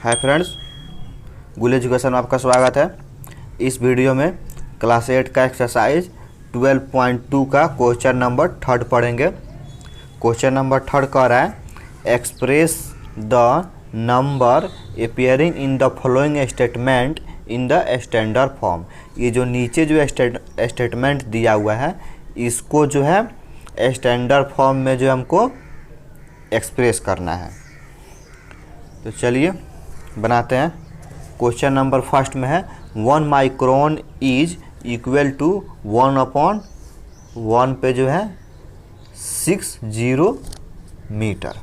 Hi friends, गुल education में आपका स्वागत है। इस वीडियो में क्लास 8 का एक्सरसाइज 12.2 का क्वेश्चन नंबर 3 पढ़ेंगे। क्वेश्चन नंबर 3 कह रहा है express the number appearing in the following statement in the standard form. ये जो नीचे जो स्टेटमेंट दिया हुआ है इसको जो है स्टैंडर्ड फॉर्म में जो हमको एक्सप्रेस करना है। तो चलिए बनाते हैं। क्वेश्चन नंबर फर्स्ट में है 1 माइक्रोन इज इक्वल टू 1/1 पे जो है 60 मीटर।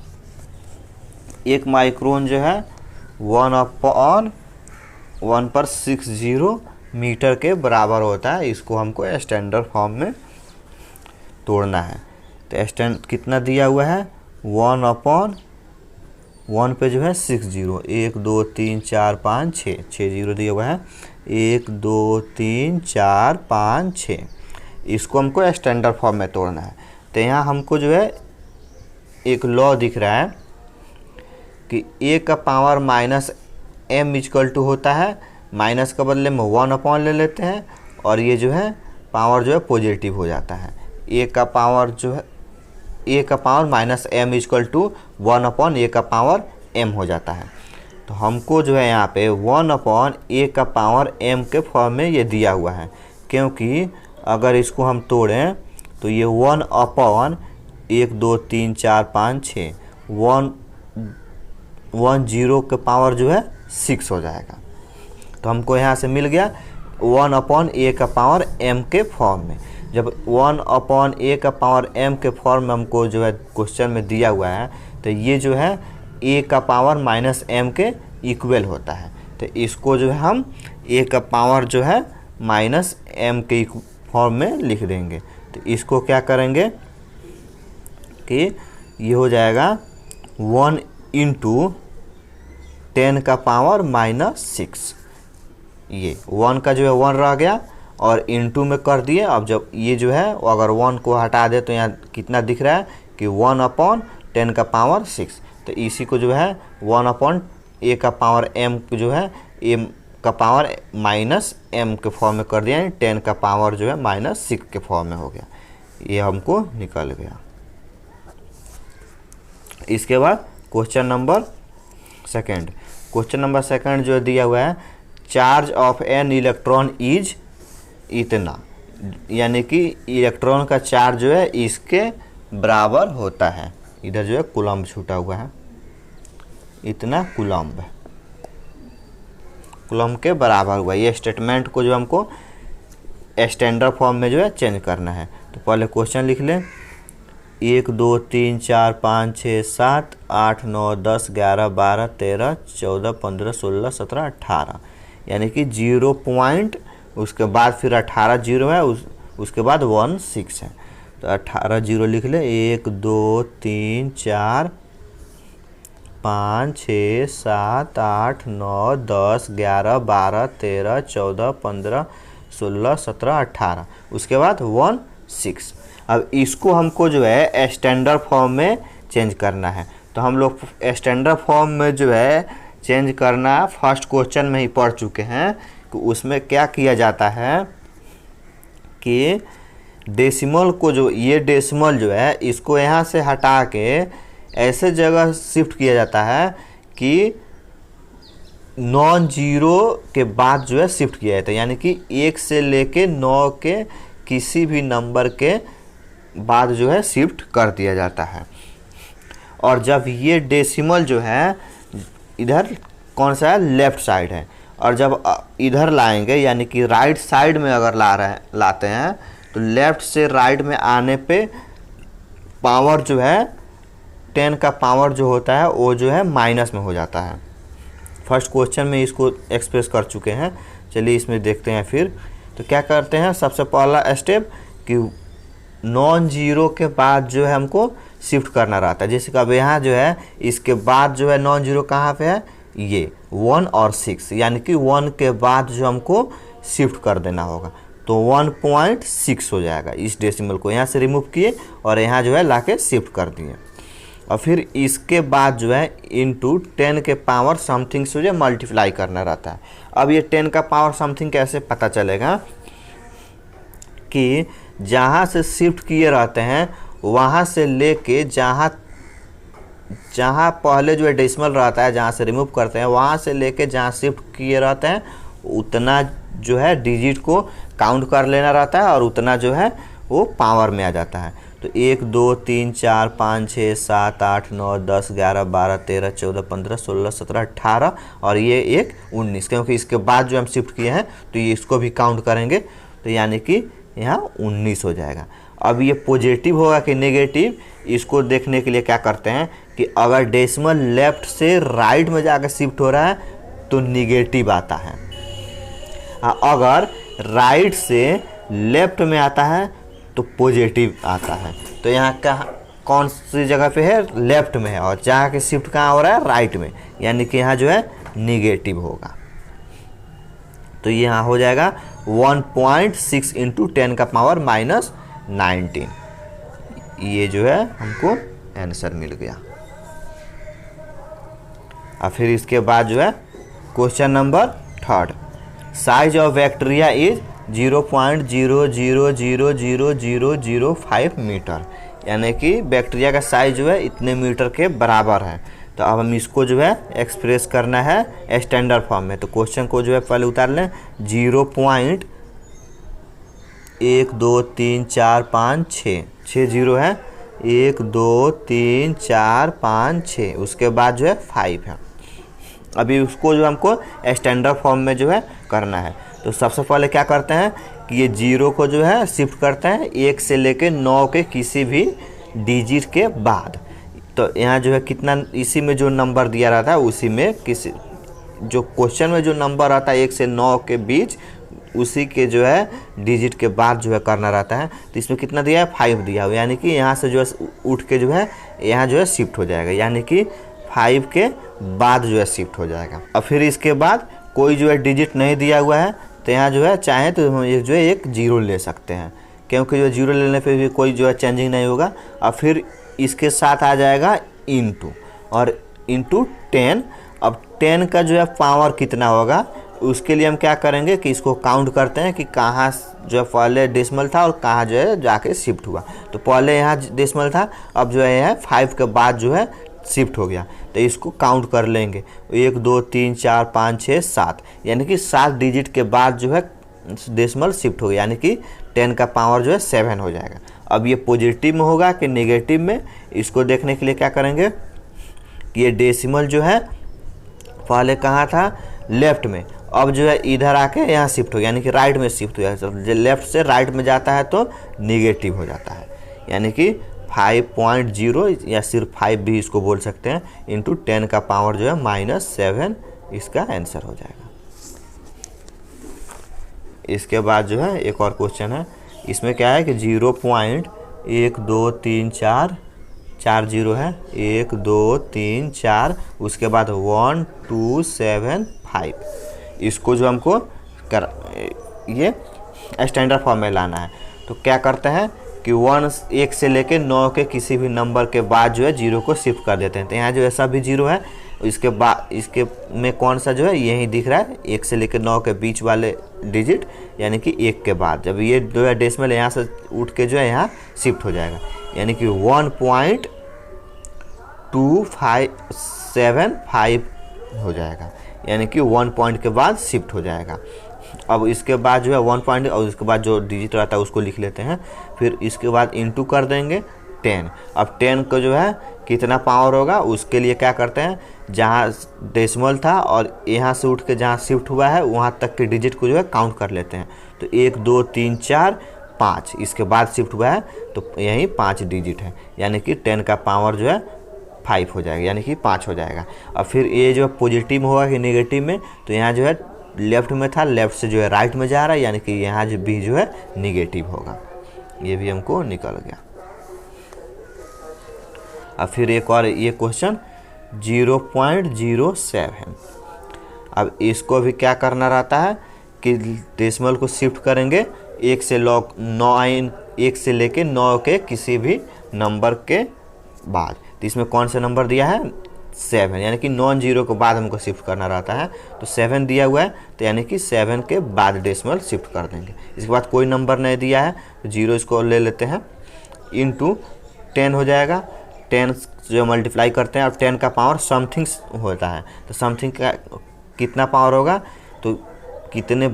1 माइक्रोन जो है 1/1 पर 60 मीटर के बराबर होता है। इसको हमको स्टैंडर्ड फॉर्म में तोड़ना है। तो स्टैंड कितना दिया हुआ है 1/1 पे जो है 60, 1 2 3 4 5 6 जीरो दिया हुआ है। 1 2 3 4 5 6 इसको हमको स्टैंडर्ड फॉर्म में तोड़ना है। तो यहाँ हमको जो है एक लॉ दिख रहा है कि a का पावर -m इक्वल टू होता है, माइनस का बदले में 1/, ले लेते हैं और ये जो है पावर जो है पॉजिटिव हो जाता है। a का पावर जो है a का power -m equal to 1/a का पावर m हो जाता है। तो हमको जो है यहाँ पे 1/a का पावर m के फॉर्म में ये दिया हुआ है, क्योंकि अगर इसको हम तोड़ें तो ये 1/1 2 3 4 5 6 10 के पावर जो है 6 हो जाएगा। तो हमको यहाँ से मिल गया 1/a का पावर m के फॉर्म में। जब 1/a का पावर m के फॉर्म में हमको जो है क्वेश्चन में दिया हुआ है तो ये जो है a का पावर -m के इक्वल होता है। तो इसको जो है हम a का पावर जो है -m के फॉर्म में लिख देंगे। तो इसको क्या करेंगे कि ये हो जाएगा 1 × 10 का पावर -6। ये 1 का जो है 1 रह गया और इनटू में कर दिए। अब जब ये जो है अगर 1 को हटा दे तो यहाँ कितना दिख रहा है कि 1/10 का पावर 6। तो इसी को जो है 1/a का पावर m जो है m का पावर -m के फॉर्म में कर दिया, 10 का पावर जो है -6 के फॉर्म में हो गया। ये हमको निकल गया। इसके बाद क्वेश्चन नंबर सेकंड जो दिया हुआ है charge of an electron is इतना, यानी कि इलेक्ट्रॉन का चार्ज जो है इसके बराबर होता है। इधर जो है कूलम्ब छूटा हुआ है, इतना कूलम्ब के बराबर हुआ। ये स्टेटमेंट को जो हमको स्टैंडर्ड फॉर्म में जो है चेंज करना है। तो पहले क्वेश्चन लिख लें। 1 2 3 4 5 6 7 8 9 10 11 12 13 14 15 16 17 18, यानी कि 0 पॉइंट उसके बाद फिर 18 जीरो है, उसके बाद 1 6 है। तो 18 जीरो लिख ले। 1 2 3 4 5 6 7 8 9 10 11 12 13 14 15 16 17 18, उसके बाद 1 6। अब इसको हमको जो है स्टैंडर्ड फॉर्म में चेंज करना है। तो हम लोग स्टैंडर्ड फॉर्म में जो है चेंज करना फर्स्ट क्वेश्चन में ही पढ़ चुके हैं कि उसमें क्या किया जाता है कि डेसिमल को जो ये डेसिमल जो है इसको यहाँ से हटा के ऐसे जगह शिफ्ट किया जाता है कि नॉन जीरो के बाद जो है शिफ्ट किया जाता है, यानी कि 1 से लेके 9 के किसी भी नंबर के बाद जो है शिफ्ट कर दिया जाता है। और जब ये डेसिमल जो है इधर कौन सा है, लेफ्ट साइड है, और जब इधर लाएंगे यानी कि राइट साइड में अगर लाते हैं तो लेफ़्ट से राइट में आने पे पावर जो है 10 का पावर जो होता है वो जो है माइनस में हो जाता है। फर्स्ट क्वेश्चन में इसको एक्सप्रेस कर चुके हैं। चलिए इसमें देखते हैं फिर। तो क्या करते हैं, सबसे पहला स्टेप कि नॉन जीरो के बाद जो है हमको शिफ्ट करना रहता है। जैसे कि अब यहाँ जो है इसके बाद जो है नॉन जीरो कहाँ पे है, ये 1 और 6, यानी कि 1 के बाद जो हमको शिफ्ट कर देना होगा। तो 1.6 हो जाएगा। इस डेसिमल को यहाँ से रिमूव किए और यहाँ जो है लाके शिफ्ट कर दिए। और फिर इसके बाद जो है इंटू 10 के पावर समथिंग से जो मल्टीप्लाई करना रहता है। अब ये 10 का पावर समथिंग कैसे पता चलेगा कि जहाँ से शिफ्ट किए रहते हैं वहाँ से लेके जहाँ पहले जो है डेसिमल रहता है, जहाँ से रिमूव करते हैं वहाँ से लेके जहाँ शिफ्ट किए रहते हैं उतना जो है डिजिट को काउंट कर लेना रहता है और उतना जो है वो पावर में आ जाता है। तो 1 2 3 4 5 6 7 8 9 10 11 12 13 14 15 16 17 18 और ये एक 19, क्योंकि इसके बाद जो हम शिफ्ट किए हैं तो ये इसको भी काउंट करेंगे, तो यानी कि यहाँ 19 हो जाएगा। अब ये पॉजिटिव होगा कि नेगेटिव, इसको देखने के लिए क्या करते हैं कि अगर डेसिमल लेफ्ट से राइट में जाकर शिफ्ट हो रहा है तो निगेटिव आता है, अगर राइट से लेफ्ट में आता है तो पॉजिटिव आता है। तो यहाँ का कौन सी जगह पे है, लेफ्ट में है, और जहाँ के शिफ्ट कहाँ हो रहा है, राइट में, यानी कि यहाँ जो है निगेटिव होगा। तो यहाँ हो जाएगा 1.6 इंटू 10 का पावर माइनस 19, ये जो है हमको आंसर मिल गया। और फिर इसके बाद जो है question number 3, size of bacteria is 0.000005 metre, यानी कि बैक्टीरिया का साइज जो है इतने मीटर के बराबर है। तो अब हम इसको जो है एक्सप्रेस करना है स्टैंडर्ड फॉर्म में। तो क्वेश्चन को जो है पहले उतार लें, 0.12345 6 जीरो है, 1 2 3 4 5 6, उसके बाद जो है 5 है। अभी उसको जो हमको स्टैंडर्ड फॉर्म में जो है करना है। तो सबसे पहले क्या करते हैं कि ये 0 को जो है शिफ्ट करते हैं 1 से लेके 9 के किसी भी डिजिट के बाद। तो यहाँ जो है कितना, इसी में जो नंबर दिया रहता है उसी में किसी जो क्वेश्चन में जो नंबर आता है 1 से 9 के बीच उसी के जो है डिजिट के बाद जो है करना रहता है। तो इसमें कितना दिया है, 5 दिया हुआ, यानी कि यहाँ से जो है उठ के जो है यहाँ जो है शिफ्ट हो जाएगा, यानी कि 5 के बाद जो है शिफ्ट हो जाएगा। और फिर इसके बाद कोई जो है डिजिट नहीं दिया हुआ है तो यहाँ जो है चाहे तो हम ये जो है एक 0 ले सकते हैं, क्योंकि जो 0 लेने पे भी कोई जो है चेंजिंग नहीं होगा। और फिर इसके साथ आ जाएगा इंटू, और इंटू 10। अब 10 का जो है पावर कितना होगा उसके लिए हम क्या करेंगे कि इसको काउंट करते हैं कि कहाँ जो है पहले डेसिमल था और कहाँ जो है जाके शिफ्ट हुआ। तो पहले यहाँ डेसिमल था, अब जो है 5 के बाद जो है शिफ्ट हो गया, तो इसको काउंट कर लेंगे 1 2 3 4 5 6 7, यानी कि 7 डिजिट के बाद जो है डेसिमल शिफ्ट हो गया, यानी कि 10 का पावर जो है 7 हो जाएगा। अब ये पॉजिटिव में होगा कि नेगेटिव में, इसको देखने के लिए क्या करेंगे कि ये डेसिमल जो है पहले कहाँ था, लेफ्ट में, अब जो है इधर आके यहाँ शिफ्ट हो गया, यानी कि राइट में शिफ्ट हो जाता है। जो लेफ्ट से राइट में जाता है तो निगेटिव हो जाता है, यानी कि 5.0 या सिर्फ 5 भी इसको बोल सकते हैं, इंटू 10 का पावर जो है -7 इसका आंसर हो जाएगा। इसके बाद जो है एक और क्वेश्चन है, इसमें क्या है कि 0.1234 4 जीरो है, 1 2 3 4, उसके बाद 1 2 7 5, इसको जो हमको ये स्टैंडर्ड फॉर्म में लाना है। तो क्या करते हैं कि 1 से लेके 9 के किसी भी नंबर के बाद जो है 0 को शिफ्ट कर देते हैं। तो यहाँ जो ऐसा भी 0 है, इसके बाद इसके में कौन सा जो है यही दिख रहा है, 1 से लेकर 9 के बीच वाले डिजिट, यानी कि 1 के बाद जब ये जो है डेसिमल यहाँ से उठ के जो है यहाँ शिफ्ट हो जाएगा, यानी कि 1.2575 हो जाएगा, यानी कि 1 पॉइंट के बाद शिफ्ट हो जाएगा। अब इसके बाद जो है 1 पॉइंट और उसके बाद जो डिजिट रहता है उसको लिख लेते हैं, फिर इसके बाद इंटू कर देंगे 10। अब 10 को जो है कितना पावर होगा उसके लिए क्या करते हैं, जहाँ डेसिमल था और यहाँ से उठ के जहाँ शिफ्ट हुआ है वहाँ तक के डिजिट को जो है काउंट कर लेते हैं। तो 1 2 3 4 5, इसके बाद शिफ्ट हुआ है तो यही 5 डिजिट है, यानी कि 10 का पावर जो है 5 हो जाएगा, यानी कि 5 हो जाएगा। अब फिर ये जो पॉजिटिव में होगा कि नेगेटिव में, तो यहाँ जो है लेफ्ट में था, लेफ्ट से जो है राइट में जा रहा है, यानी कि यहाँ जो भी जो है निगेटिव होगा, ये भी हमको निकल गया। अब फिर एक और ये क्वेश्चन 0.07, अब इसको भी क्या करना रहता है कि डेसिमल को शिफ्ट करेंगे 1 से 9 1 से लेके 9 के किसी भी नंबर के बाद। तो इसमें कौन सा नंबर दिया है 7, यानी कि नॉन जीरो के बाद हमको शिफ्ट करना रहता है। तो 7 दिया हुआ है तो यानी कि 7 के बाद डेसिमल शिफ्ट कर देंगे। इसके बाद कोई नंबर नहीं दिया है तो जीरो इसको ले लेते हैं, इंटू 10 हो जाएगा। 10 जो मल्टीप्लाई करते हैं और 10 का पावर समथिंग होता है, तो समथिंग का कितना पावर होगा, तो कितने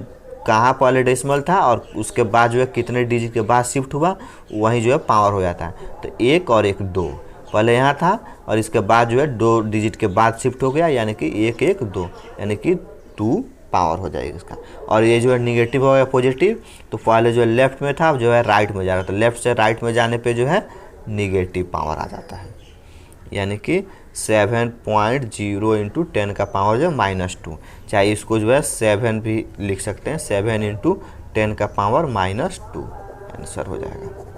कहाँ पहले डेसिमल था और उसके बाद जो है कितने डिजिट के बाद शिफ्ट हुआ वही जो है पावर हो जाता है। तो 1 और 1 2 पहले यहाँ था और इसके बाद जो है 2 डिजिट के बाद शिफ्ट हो गया, यानी कि 1 1 2, यानी कि 2 पावर हो जाएगा इसका। और ये जो है निगेटिव हो गया पॉजिटिव, तो पहले जो है लेफ्ट में था अब जो है राइट में जा रहा था, तो लेफ्ट से राइट में जाने पे जो है निगेटिव पावर आ जाता है, यानी कि 7.0 इंटू 10 का पावर जो है -2। चाहे इसको जो है 7 भी लिख सकते हैं, 7 इंटू 10 का पावर -2 आंसर हो जाएगा।